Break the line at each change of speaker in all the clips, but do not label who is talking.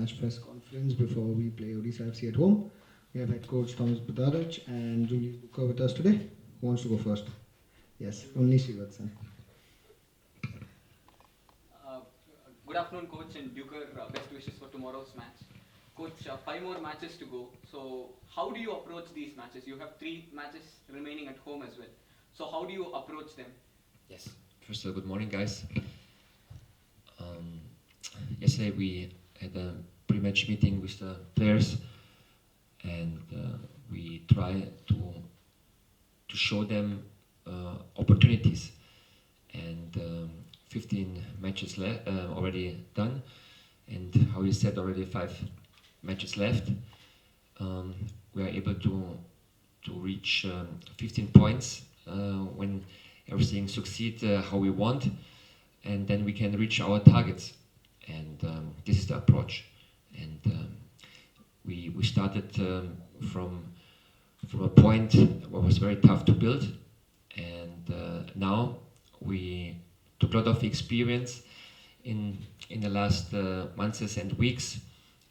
post-match press conference before we play Odisha FC at home. We have head coach Thomas Brdaric and Julius with us today. Who wants to go first? Yes, only Srivatsan.
Good afternoon, coach, and Duker. Best wishes for tomorrow's match. Coach, 5 more matches to go. So, how do you approach these matches? You have 3 matches remaining at home as well. So, how do you approach them?
Yes. First of all, good morning, guys. Yesterday we had a pre-match meeting with the players, and we try to show them opportunities. And 15 matches already done, and how you said, already 5 matches left. We are able to reach 15 points when everything succeeds how we want, and then we can reach our targets. And this is the approach. And we started from a point where it was very tough to build, and now we took a lot of experience in the last months and weeks,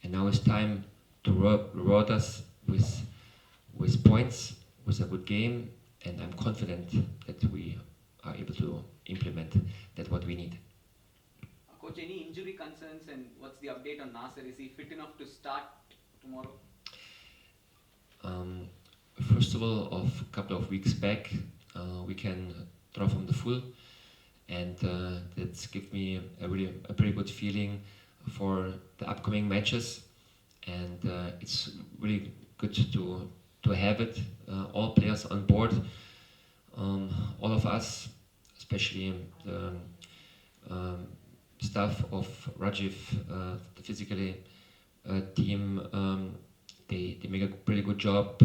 and now it's time to reward us with points, with a good game, and I'm confident that we are able to implement that what we need.
Coach, any injury concerns, and what's the update on Nasser? Is he fit enough to start tomorrow?
First of all, a couple of weeks back, we can draw from the full, and that's give me a pretty good feeling for the upcoming matches, and it's really good to have it, all players on board, all of us, especially the staff of Rajiv, the physically team. They make a pretty good job.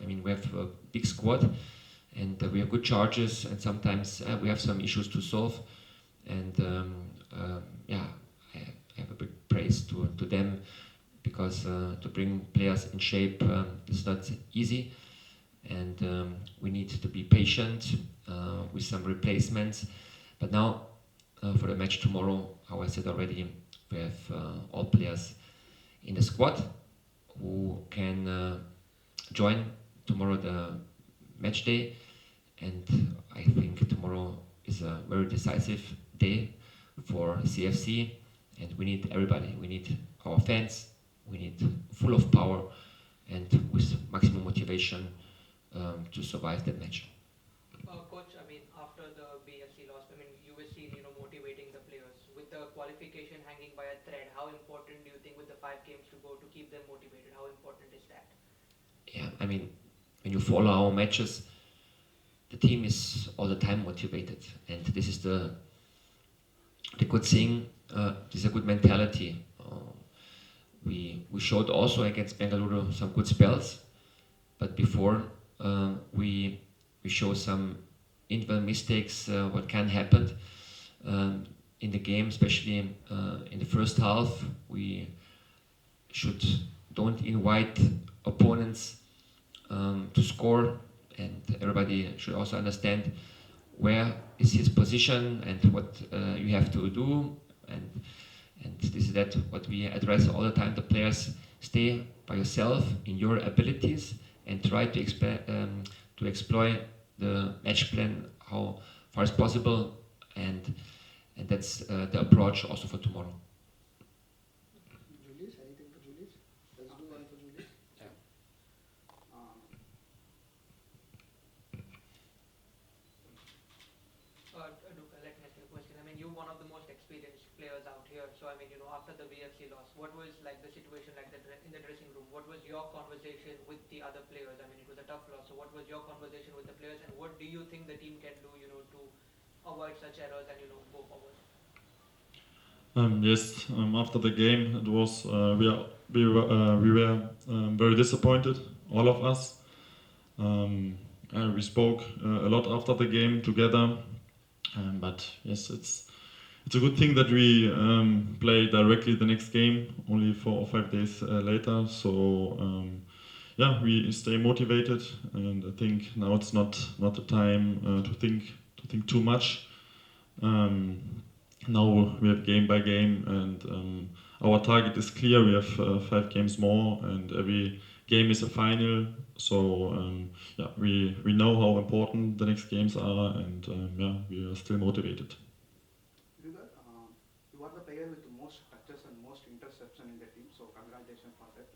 I mean, we have a big squad, and we have good charges, and sometimes we have some issues to solve. And yeah, I have a big praise to them, because to bring players in shape is not easy, and we need to be patient with some replacements. But now, for the match tomorrow, how I said already, we have all players in the squad who can join tomorrow the match day, and I think tomorrow is a very decisive day for CFC, and we need everybody. We need our fans, we need full of power and with maximum motivation to survive that match.
Coach, I mean, after the BFC loss, I mean, you were seen, motivating the players. With the qualification hanging by a thread, how important do you think, with the 5 games to go, to keep them motivated? How important is that?
Yeah, I mean, when you follow our matches, the team is all the time motivated, and this is the good thing. This is a good mentality. We showed also against Bengaluru some good spells, but before we show some individual mistakes, what can happen in the game, especially in the first half. We don't invite opponents to score, and everybody should also understand where is his position and what you have to do, and this is that what we address all the time. The players, stay by yourself in your abilities and try to exploit the match plan how far as possible, and that's the approach also for tomorrow.
Julius, anything for Julius? Let's do one for Julius.
Yeah.
Duka, let me ask you a question. I mean, you're one of the most experienced players out here. So, I mean, after the BFC loss, what was like the situation like in the dressing room? What was your conversation with the other players? I mean, it was a tough loss. So, what was your conversation with the players, and what do you think the team can do, to avoid such errors and go forward?
Yes, after the game, it was we were very disappointed, all of us. We spoke a lot after the game together, but yes, it's a good thing that we play directly the next game, only 4 or 5 days later. So yeah, we stay motivated, and I think now it's not the time to think too much. Now we have game by game, and our target is clear. We have 5 games more, and every game is a final. So yeah, we know how important the next games are, and yeah, we are still motivated.
You are the player with the most touches and most interception in the team, so congratulations for that.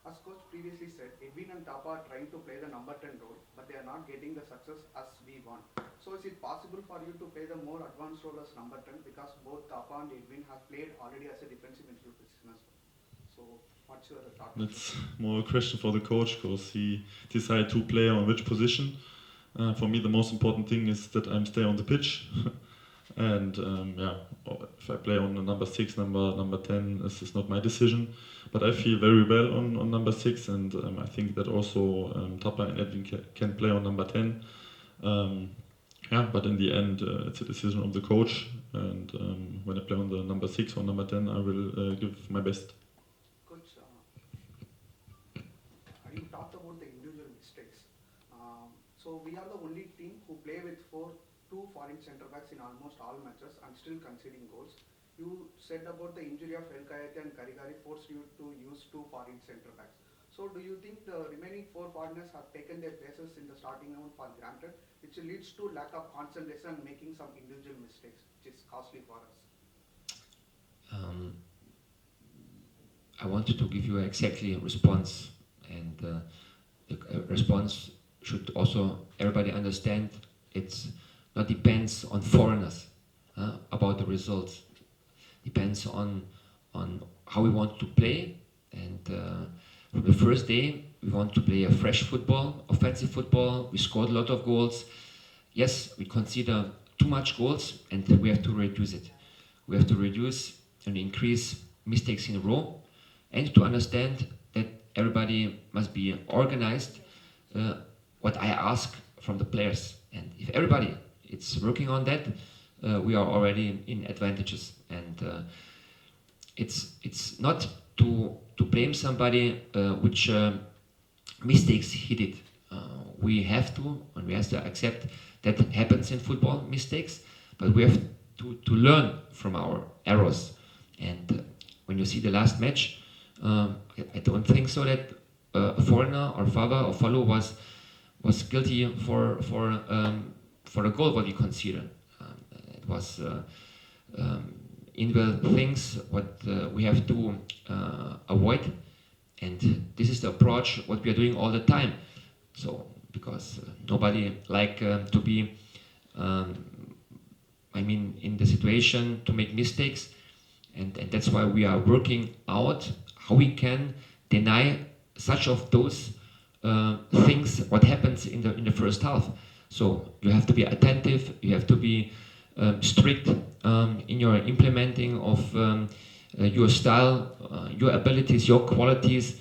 As coach previously said, Edwin and Tapa are trying to play the number 10 role, but they are not getting the success as we want. So is it possible for you to play the more advanced role as number 10, because both Tapa and Edwin have played already as a defensive midfield position as well? So what's your thought?
That's more a question for the coach, because he decided to play on which position. For me, the most important thing is that I'm stay on the pitch. And yeah, if I play on the number 6, number 10, this is not my decision. But I feel very well on number 6, and I think that also Tapa and Edwin can play on number 10. Yeah, but in the end, it's a decision of the coach. And when I play on the number 6 or number 10, I will give my best.
Coach, you talked about the individual mistakes. So we are the only team who play with 2 foreign centre backs in almost all matches and still conceding goals. You said about the injury of El Kayate and Karigari forced you to use 2 foreign centre backs. So do you think the remaining 4 foreigners have taken their places in the starting 11 for granted, which leads to lack of concentration and making some individual mistakes, which is costly for us?
I wanted to give you exactly a response, and the response should also everybody understand. It's not depends on foreigners about the results. Depends on how we want to play, and from the first day we want to play a fresh football, offensive football. We scored a lot of goals. Yes, we consider too much goals, and we have to reduce it. We have to reduce and increase mistakes in a row, and to understand that everybody must be organized. What I ask from the players, and if everybody it's working on that, we are already in advantages, and it's not to blame somebody which mistakes he did. We have to, and we have to accept that happens in football, mistakes, but we have to learn from our errors. And when you see the last match, I don't think so that a foreigner or Fava or Follow was guilty for a goal what we consider. It was individual things what we have to avoid, and this is the approach what we are doing all the time. So because nobody like to be in the situation to make mistakes, and that's why we are working out how we can deny such of those things what happens in the first half. So you have to be attentive, you have to be strict in your implementing of your style, your abilities, your qualities,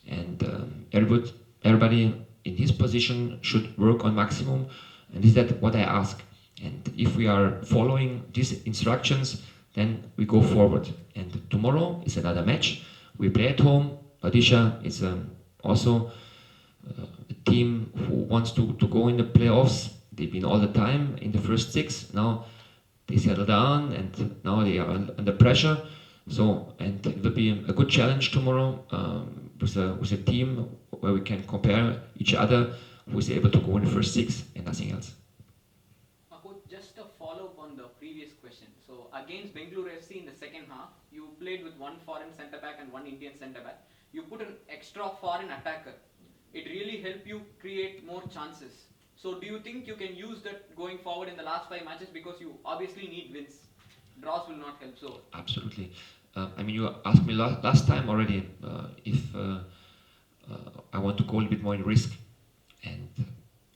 and everybody in his position should work on maximum, and is that what I ask. And if we are following these instructions, then we go forward. And tomorrow is another match. We play at home. Odisha is also a team who wants to go in the playoffs. They've been all the time in the first 6. Now they settle down, and now they are under pressure. So, and it will be a good challenge tomorrow with a team where we can compare each other, who is able to go in the first 6 and nothing else.
Coach, just a follow-up on the previous question. So against Bengaluru FC in the second half, you played with 1 foreign centre-back and 1 Indian centre-back. You put an extra foreign attacker. It really helped you create more chances. So do you think you can use that going forward in the last 5 matches, because you obviously need wins? Draws will not help. So
absolutely. You asked me last time already if I want to go a little bit more in risk, and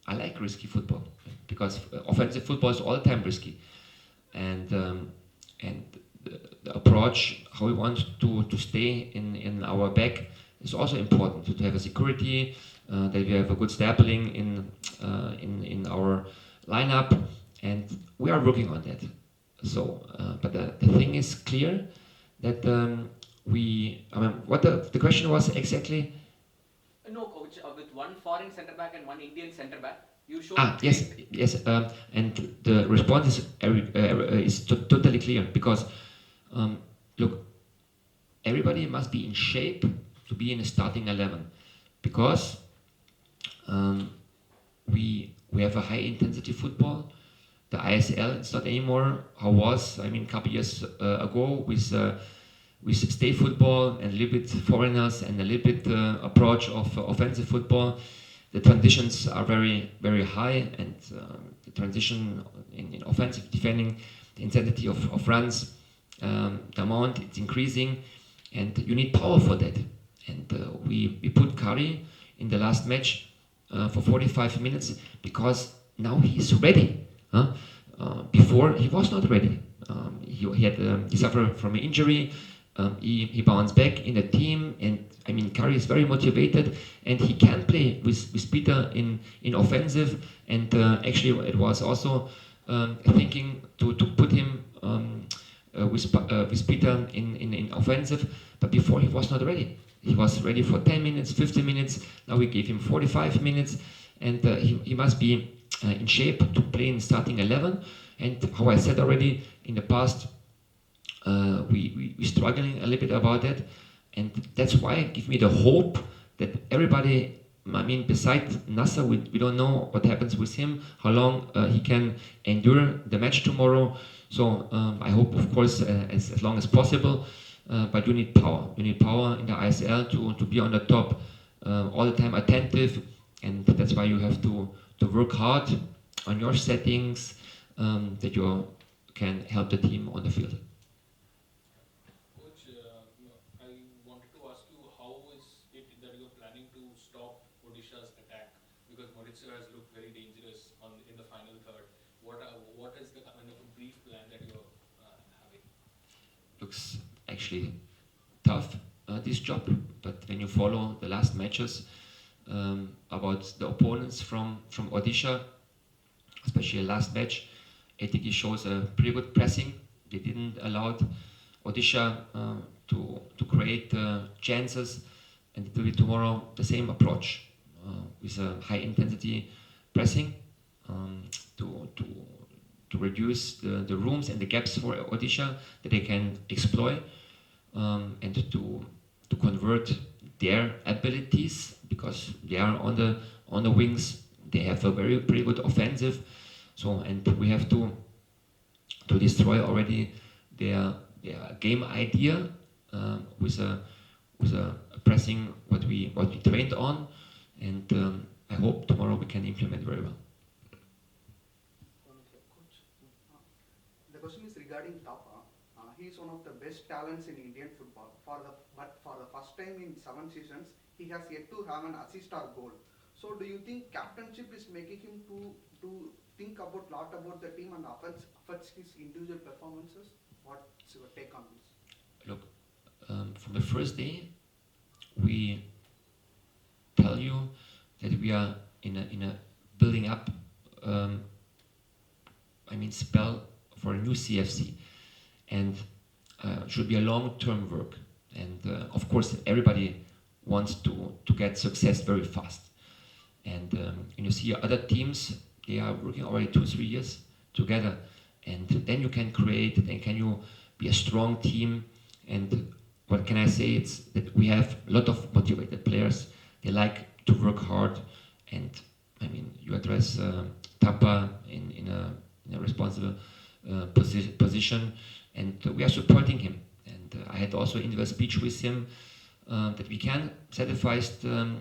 I like risky football because offensive football is all the time risky, and the approach how we want to stay in our back is also important, to have a security, that we have a good stapling in our lineup, and we are working on that. So, but the thing is clear that what the question was exactly.
No, coach. With 1 foreign centre back and 1 Indian centre back, you showed.
Yes. And the response is totally clear, because look, everybody must be in shape to be in a starting 11, because we have a high intensity football. The ISL is not anymore how it was. I mean, a couple years ago with state football and a little bit foreigners and a little bit approach of offensive football. The transitions are very, very high, and the transition in offensive defending, the intensity of runs, the amount it's increasing, and you need power for that. And we put Curry in the last match for 45 minutes because now he's ready. Before he was not ready. He suffered from an injury. He bounced back in the team, and I mean Curry is very motivated, and he can play with Peter in offensive. And actually, it was also thinking to put him with Peter in offensive, but before he was not ready. He was ready for 10 minutes, 15 minutes. Now we gave him 45 minutes, and he must be in shape to play in starting 11. And how I said already in the past, we're struggling a little bit about that, and that's why give me the hope that everybody, I mean, besides Nasser, we don't know what happens with him, how long he can endure the match tomorrow. So I hope, of course, as long as possible, but you need power. You need power in the ISL to be on the top, all the time attentive, and that's why you have to work hard on your settings, that you can help the team on the field.
Coach, I wanted to ask you, how is it that you're planning to stop Odisha's attack? Because Mauritius has looked very dangerous in the final third. What is the kind of a brief plan that you're having?
Looks actually tough, this job, but when you follow the last matches about the opponents from Odisha, especially the last match, ATK shows a pretty good pressing. They didn't allow Odisha to create chances, and it will be tomorrow the same approach with a high intensity pressing to reduce the rooms and the gaps for Odisha that they can exploit, and to convert their abilities, because they are on the wings. They have a pretty good offensive. So, and we have to destroy already their game idea with a pressing what we trained on, and I hope tomorrow we can implement very well.
Coach, the question is regarding Tapa. He is one of the best talents in Indian football. But for the first time in 7 seasons, he has yet to have an assist or goal. So, do you think captainship is making him to think about lot about the team and affects his individual performances? What's your take on this?
Look, from the first day, we tell you that we are in a building up, spell for a new CFC, and should be a long-term work. And of course, everybody wants to get success very fast. And you see other teams, they are working already 2-3 years together, and then you can create, and can you be a strong team. And what can I say? It's that we have a lot of motivated players. They like to work hard, and I mean, you address Tapa in a responsible position, and we are supporting him. And I had also in the speech with him that we can satisfied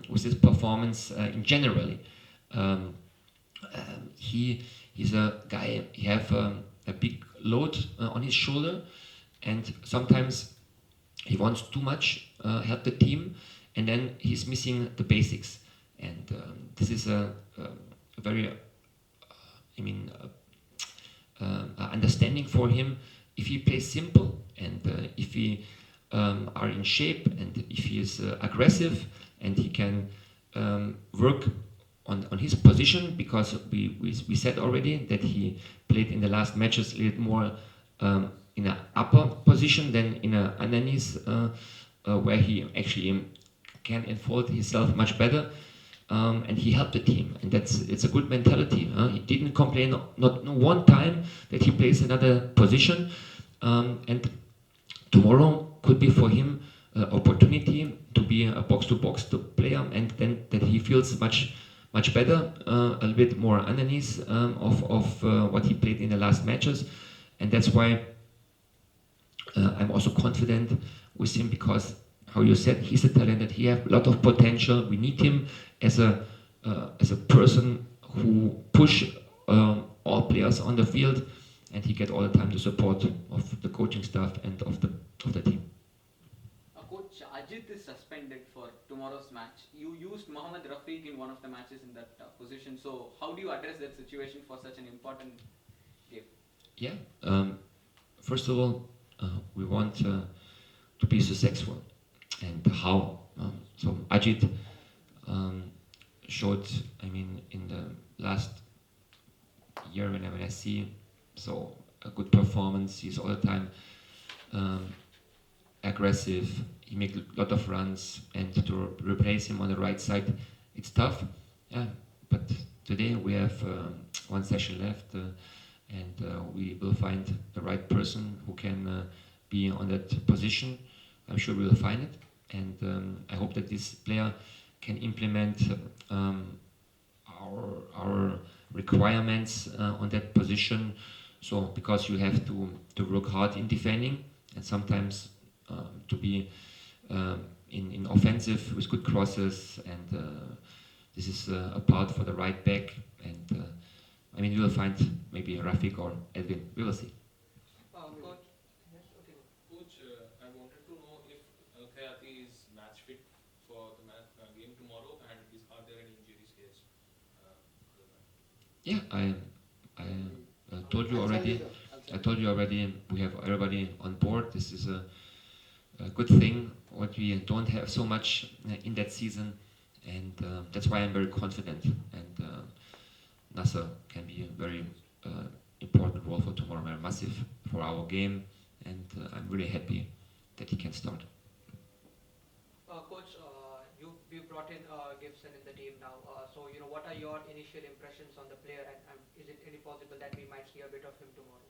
with his performance in generally. He's a guy, he have a big load on his shoulder, and sometimes he wants too much help the team, and then he's missing the basics. And this is a very understanding for him. If he plays simple, and if he are in shape, and if he is aggressive, and he can work on his position, because we said already that he played in the last matches a little more in an upper position than in an underneath, where he actually can unfold himself much better, and he helped the team, and it's a good mentality. He didn't complain not one time that he plays another position, and tomorrow could be for him opportunity to be a box-to-box player, and then that he feels much better, a little bit more underneath of what he played in the last matches, and that's why I'm also confident with him, because, how you said, he's a talented. He has a lot of potential. We need him as a person who push all players on the field, and he get all the time the support of the coaching staff and of the team.
Coach, Ajit is suspended for tomorrow's match. You used Mohammad Rafiq in one of the matches in that position. So how do you address that situation for such an important game?
Yeah. First of all, we want to be successful, and how? So Ajit showed, I mean, in the last year when I see so a good performance. He's all the time aggressive. He makes a lot of runs, and to replace him on the right side, it's tough. Yeah, but today we have one session left, and we will find the right person who can be on that position. I'm sure we will find it, and I hope that this player can implement our requirements on that position. So because you have to work hard in defending, and sometimes to be in offensive with good crosses, and this is a part for the right back, and I mean, we will find maybe Rafiq or Edwin. We will see.
Coach, yes, okay.
Coach, I wanted to know if Khayati is match fit for the game tomorrow, and are there any injury scares?
Yeah, I told you already. I told you already. We have everybody on board. This is a good thing. What we don't have so much in that season, and that's why I'm very confident. And Nasser can be a very important role for tomorrow, very massive for our game, and I'm really happy that he can start.
Coach, you brought in Gibson in the team now. So what are your initial impressions on the player, and is it any possible that we might see a bit of him tomorrow?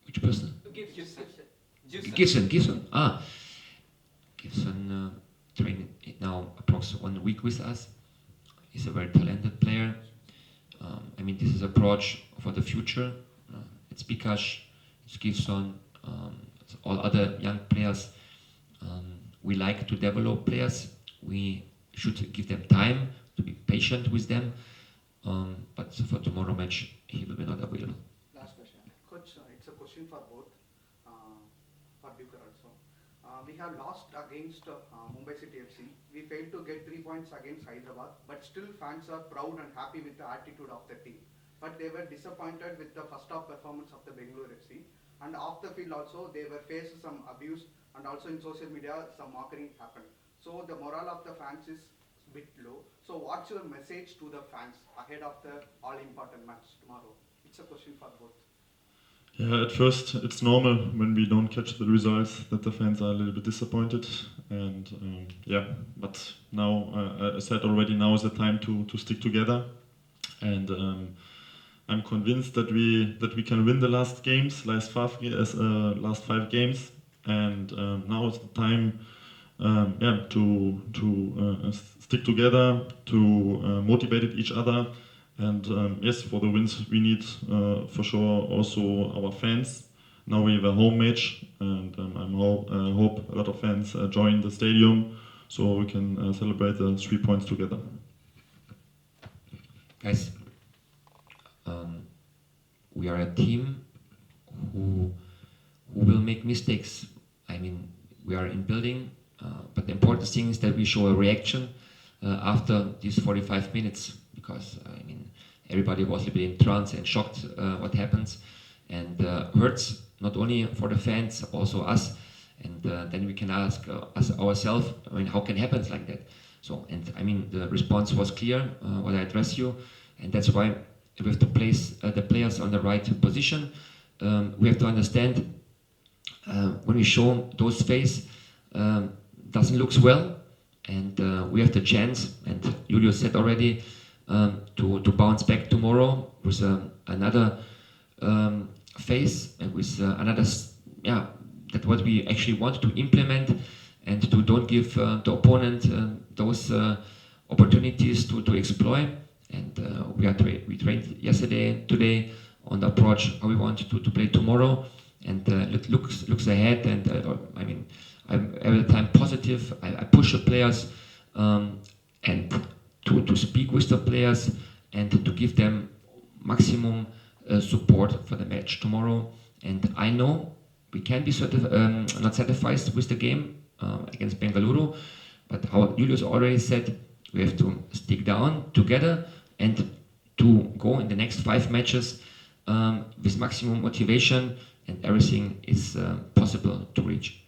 Which person?
Gibson.
Gibson. Gibson trained now approximately 1 week with us. He's a very talented player. I mean, this is approach for the future. It's Bikash, it's Gibson, it's all other young players. We like to develop players. We should give them time to be patient with them. But for tomorrow match, he will be not available.
Last question. Coach, it's a question for both, for Duker also. We have lost against Mumbai City FC. We failed to get 3 points against Hyderabad, but still fans are proud and happy with the attitude of the team. But they were disappointed with the first half performance of the Bengaluru FC. And off the field also, they were faced some abuse, and also in social media, some mockery happened. So the morale of the fans is a bit low. So what's your message to the fans ahead of the all-important match tomorrow? It's a question for both.
Yeah, at first it's normal when we don't catch the results that the fans are a little bit disappointed, and but now I said already, now is the time to stick together, and I'm convinced that we can win the last five games, and now is the time to stick together, to motivate each other. And yes, for the wins we need for sure also our fans. Now we have a home match, and I hope a lot of fans join the stadium so we can celebrate the 3 points together.
Guys, we are a team who will make mistakes. I mean, we are in building, but the important thing is that we show a reaction after these 45 minutes, because I mean, everybody was a little bit in trance and shocked what happens, and hurts not only for the fans, also us. And then we can ask ourselves, I mean, how can it happen like that? So, and I mean, the response was clear, what I addressed you, and that's why we have to place the players on the right position. We have to understand when we show those face doesn't look well, and we have the chance, and Julius said already, to bounce back tomorrow with another phase and with another, that what we actually want to implement, and to don't give the opponent those opportunities to exploit. And we trained yesterday, today on the approach how we want to play tomorrow, and looks ahead. And I mean, I'm every time positive. I push the players and to speak with the players and to give them maximum support for the match tomorrow. And I know we can be not satisfied with the game against Bengaluru, but how Julius already said, we have to stick down together and to go in the next 5 matches with maximum motivation, and everything is possible to reach.